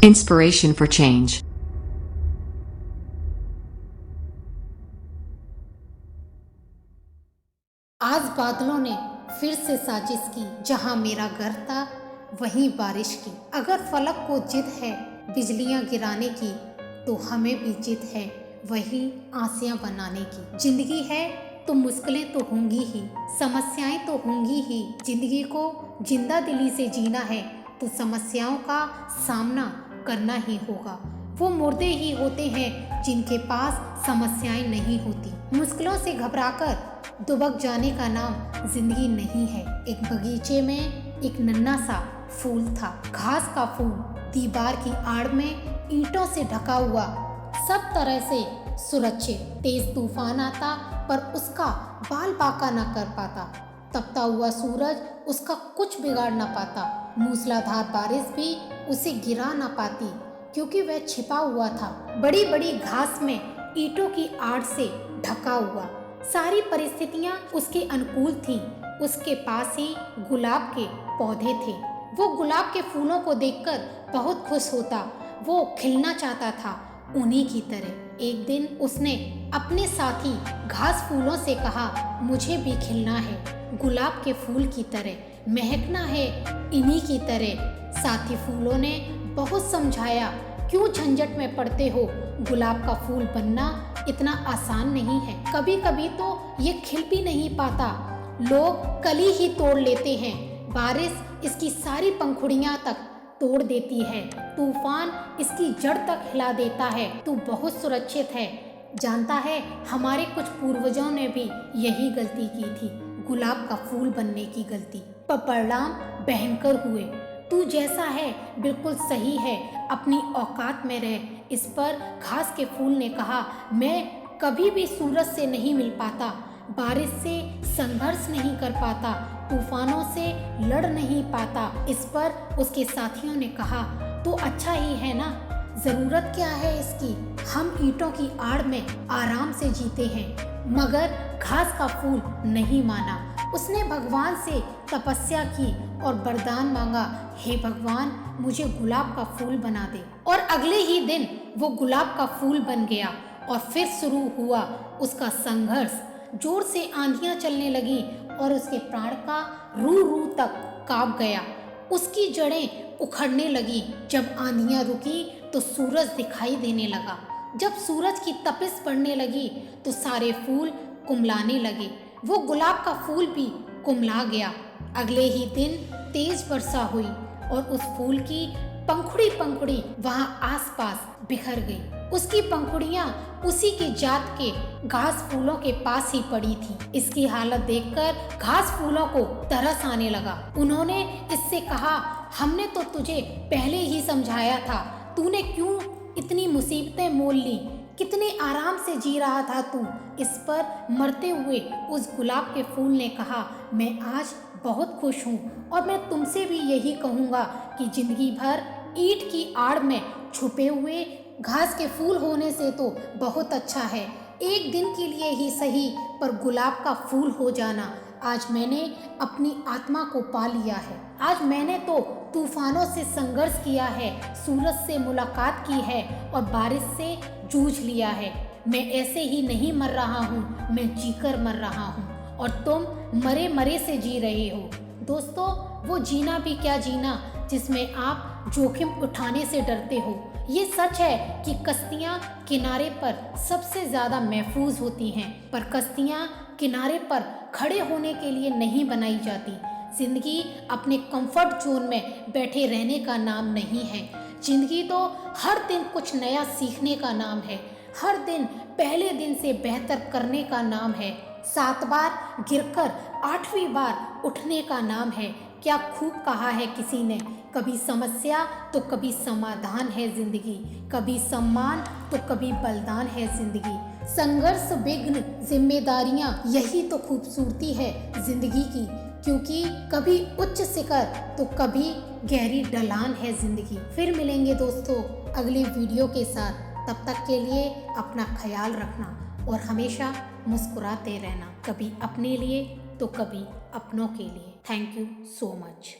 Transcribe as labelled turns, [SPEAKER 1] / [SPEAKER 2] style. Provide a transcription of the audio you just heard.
[SPEAKER 1] Inspiration for change.
[SPEAKER 2] आज बादलों ने फिर से साजिश की, जहां मेरा घर था वहीं बारिश की। अगर फलक को जिद है बिजलियां गिराने की, तो हमें भी जिद है वही आसियां बनाने की। जिंदगी है तो मुश्किलें तो होंगी ही, समस्याएं तो होंगी ही। जिंदगी को जिंदा दिली से जीना है तो समस्याओं का सामना करना ही होगा। वो मुर्दे ही होते हैं जिनके पास समस्याएं नहीं होती। मुश्किलों से घबराकर दुबक जाने का नाम जिंदगी नहीं है। एक बगीचे में एक नन्हा सा फूल था, घास का फूल, दीवार की आड़ में ईंटों से ढका हुआ, सब तरह से सुरक्षित। तेज तूफान आता पर उसका बाल बांका न कर पाता, तपता हुआ सूरज उसका कुछ बिगाड़ न पाता, मूसलाधार बारिश भी उसे गिरा न पाती, क्योंकि वह छिपा हुआ था बड़ी बड़ी घास में, ईंटों की आड़ से ढका हुआ। सारी परिस्थितियां उसके अनुकूल थीं। उसके पास ही गुलाब के पौधे थे। वो गुलाब के फूलों को देखकर बहुत खुश होता। वो खिलना चाहता था उन्हीं की तरह। एक दिन उसने अपने साथी घास फूलों से कहा, मुझे भी खिलना है गुलाब के फूल की तरह, महकना है इन्हीं की तरह। साथी फूलों ने बहुत समझाया, क्यों झंझट में पड़ते हो, गुलाब का फूल बनना इतना आसान नहीं है। कभी कभी तो ये खिल भी नहीं पाता, लोग कली ही तोड़ लेते हैं। बारिश इसकी सारी पंखुड़ियां तक तोड़ देती है, तूफान इसकी जड़ तक हिला देता है। तू बहुत सुरक्षित है। जानता है, हमारे कुछ पूर्वजों ने भी यही गलती की थी, गुलाब का फूल बनने की गलती, पर परिणाम भयंकर हुए। तू जैसा है बिल्कुल सही है, अपनी औकात में रह। इस पर घास के फूल ने कहा, मैं कभी भी सूरज से नहीं मिल पाता, बारिश से संघर्ष नहीं कर पाता, तूफानों से लड़ नहीं पाता। इस पर उसके साथियों ने कहा, तो अच्छा ही है ना, जरूरत क्या है इसकी, हम ईंटों की आड़ में आराम से जीते हैं। मगर घास का फूल नहीं माना। उसने भगवान से तपस्या की और वरदान मांगा, हे भगवान, मुझे गुलाब का फूल बना दे। और अगले ही दिन वो गुलाब का फूल बन गया। और फिर शुरू हुआ उसका संघर्ष। जोर से आंधियां चलने लगी और उसके प्राण का रू तक कांप गया। उसकी जड़ें उखड़ने लगी। जब आंधियां रुकी तो सूरज दिखाई देने लगा। जब सूरज की तपिश बढ़ने लगी तो सारे फूल कुम्हलाने लगे। वो गुलाब का फूल भी कुम्हला गया। अगले ही दिन तेज वर्षा हुई और उस फूल की पंखुड़ी वहां आसपास बिखर गई। उसकी पंखुड़ियां उसी की जात के घास फूलों के पास ही पड़ी थी। इसकी हालत देखकर घास फूलों को तरस आने लगा। उन्होंने इससे कहा, हमने तो तुझे पहले ही समझाया था, तूने क्यों इतनी मुसीबतें मोल ली, कितने आराम से जी रहा था तू। इस पर मरते हुए उस गुलाब के फूल ने कहा, मैं आज बहुत खुश हूँ और मैं तुमसे भी यही कहूँगा कि जिंदगी भर ईंट की आड़ में छुपे हुए घास के फूल होने से तो बहुत अच्छा है एक दिन के लिए ही सही, पर गुलाब का फूल हो जाना। आज मैंने अपनी आत्मा को पा लिया है। आज मैंने तो तूफानों से संघर्ष किया है, सूरज से मुलाकात की है और बारिश से जूझ लिया है। मैं ऐसे ही नहीं मर रहा हूँ, मैं जीकर मर रहा हूँ और तुम मरे मरे से जी रहे हो। दोस्तों, वो जीना भी क्या जीना जिसमें आप जोखिम उठाने से डरते हो। ये सच है कि कश्तियाँ किनारे पर सबसे ज़्यादा महफूज होती हैं, पर कश्तियाँ किनारे पर खड़े होने के लिए नहीं बनाई जाती। जिंदगी अपने कंफर्ट जोन में बैठे रहने का नाम नहीं है। जिंदगी तो हर दिन कुछ नया सीखने का नाम है। हर दिन पहले दिन से बेहतर करने का नाम है। 7 बार गिरकर 8वीं बार उठने का नाम है। क्या खूब कहा है किसी ने, कभी समस्या तो कभी समाधान है जिंदगी, कभी सम्मान तो कभी बलिदान है जिंदगी। संघर्ष, विघ्न, जिम्मेदारियां, यही तो खूबसूरती है जिंदगी की, क्योंकि कभी उच्च शिखर तो कभी गहरी ढलान है जिंदगी। फिर मिलेंगे दोस्तों अगली वीडियो के साथ। तब तक के लिए अपना ख्याल रखना और हमेशा मुस्कुराते रहना, कभी अपने लिए तो कभी अपनों के लिए। Thank you so much.